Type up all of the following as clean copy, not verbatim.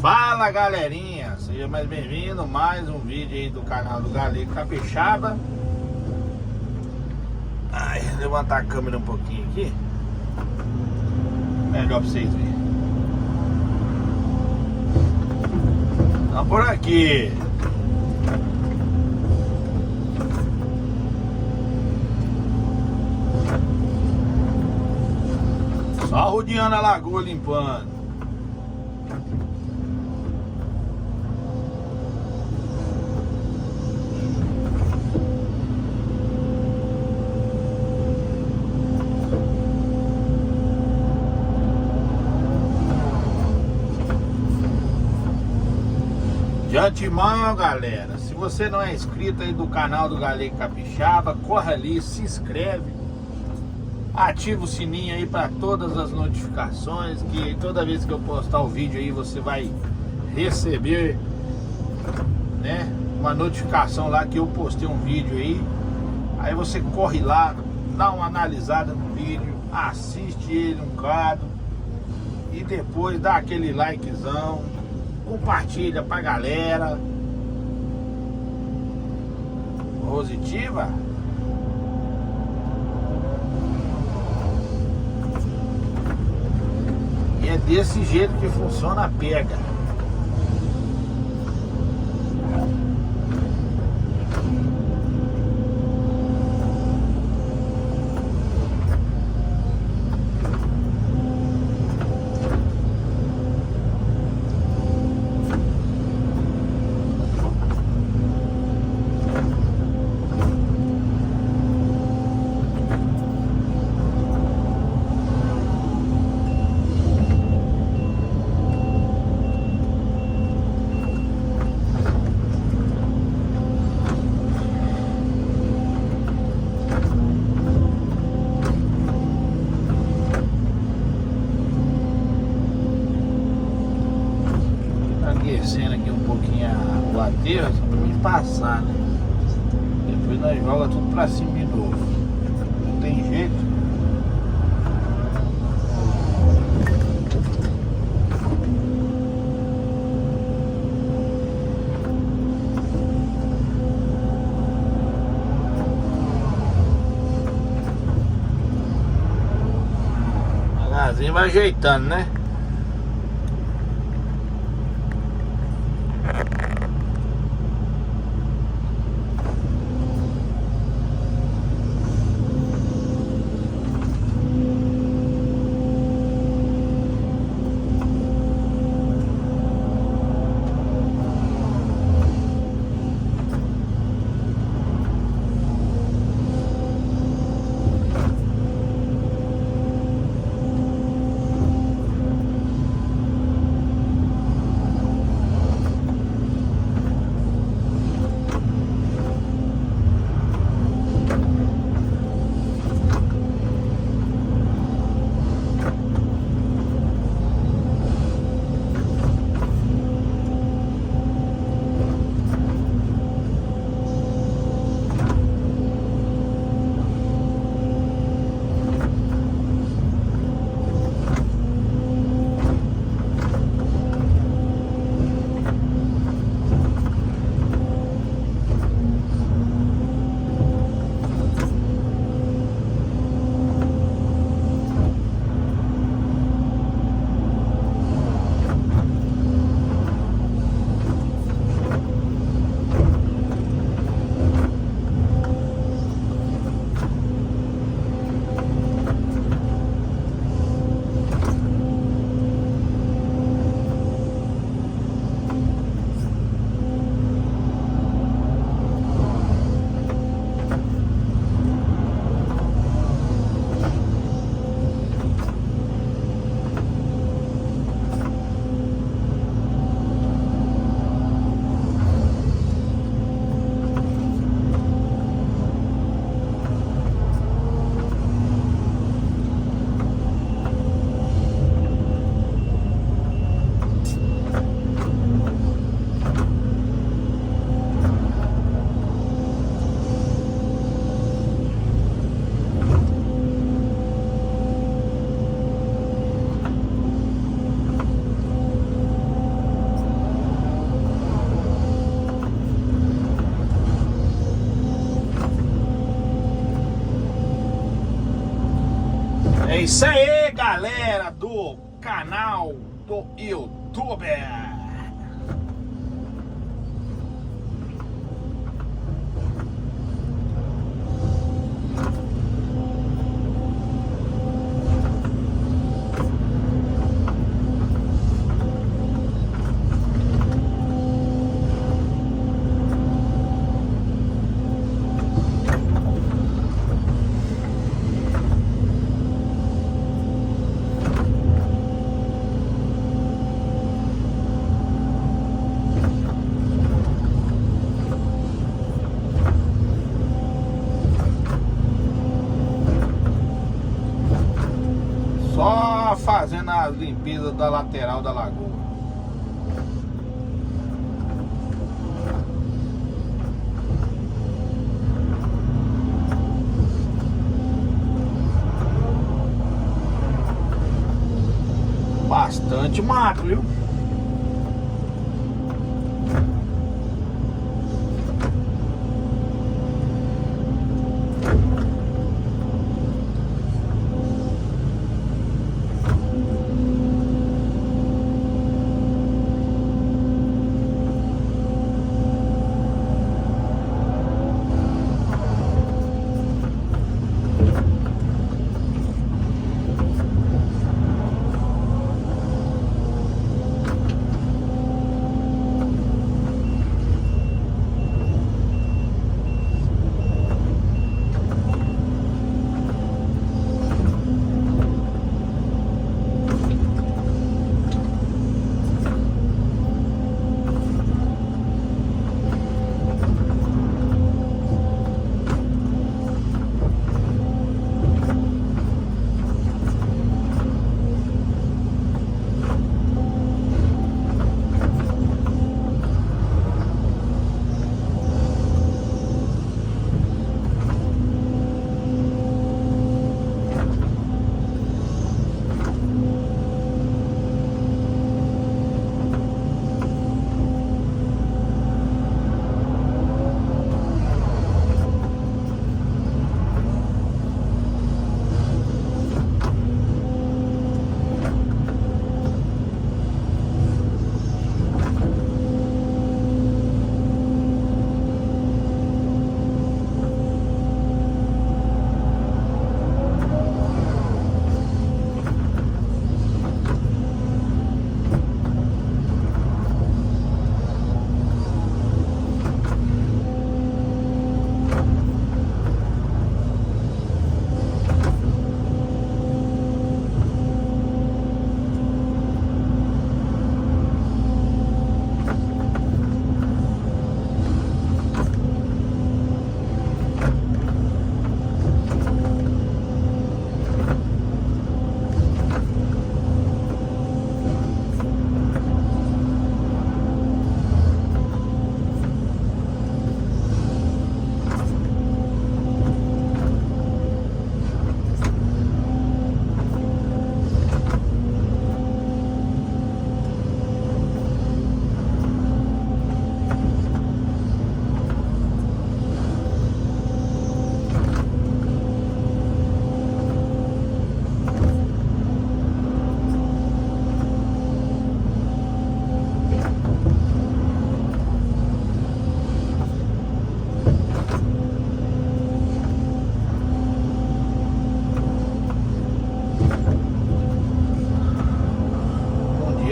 Fala galerinha, seja mais bem-vindo, mais um vídeo aí do canal do Galego Capixaba. Ai, levantar a câmera um pouquinho aqui, melhor pra vocês verem. Estamos por aqui. Só rodeando a lagoa, limpando. De antemão, galera, se você não é inscrito aí do canal do Galego Capixaba, corre ali, se inscreve, ativa o sininho aí para todas as notificações, que toda vez que eu postar o vídeo aí você vai receber, né, uma notificação lá que eu postei um vídeo aí você corre lá, dá uma analisada no vídeo, assiste ele um bocado e depois dá aquele likezão. Compartilha pra galera. Positiva. E é desse jeito que funciona a pega. Aquecendo aqui um pouquinho o aterro, só pra mim passar, né? Depois nós joga tudo pra cima de novo. Não tem jeito. Devagarzinho vai ajeitando, né? É isso aí, galera do canal do YouTube. Só fazendo a limpeza da lateral da lagoa. Bastante mato, viu?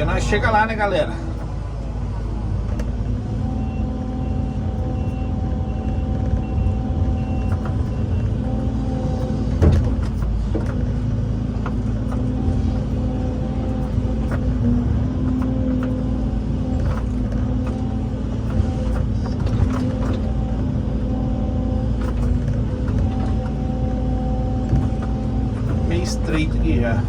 Nós chega lá, né, galera? Meio estreito aqui já.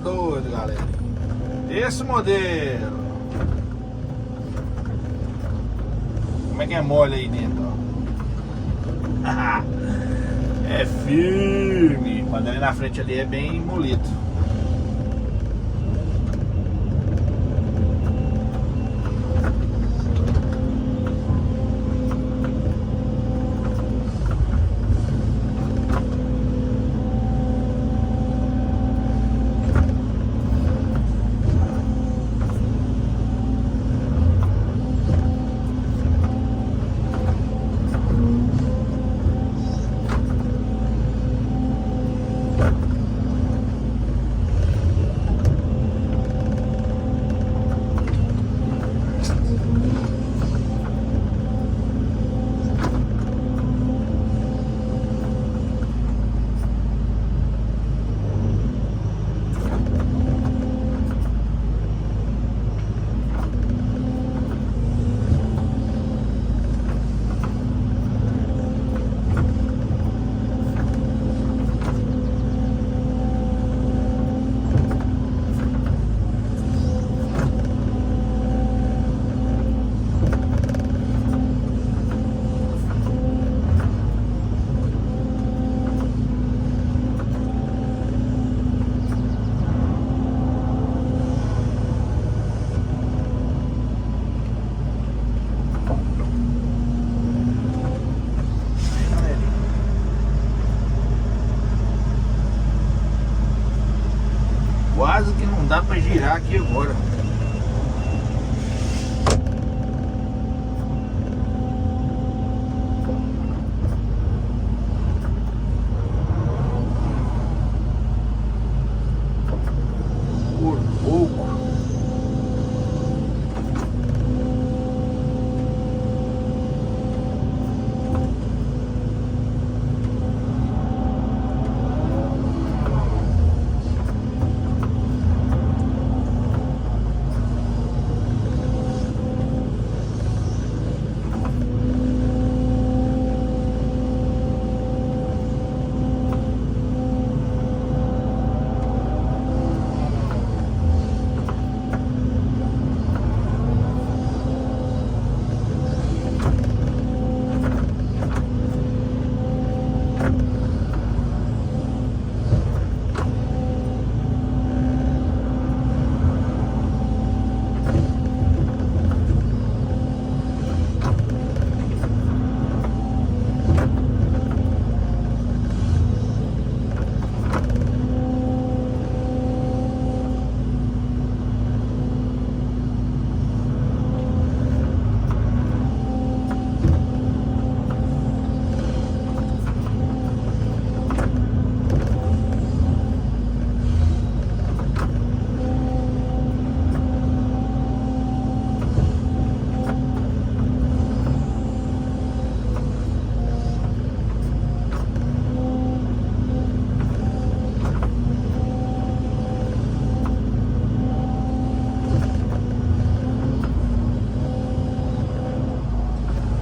doido, galera. Esse modelo. Como é que é mole aí dentro, ó. É firme. Quando ele na frente ali é bem molido. Quase que não dá pra girar aqui agora. Por pouco.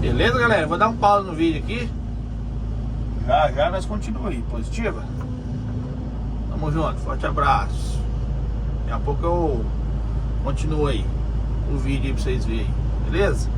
Beleza, galera? Vou dar um pause no vídeo aqui. Já já nós continuamos aí. Positiva? Tamo junto. Forte abraço. Daqui a pouco eu continuo aí o vídeo aí pra vocês verem. Beleza?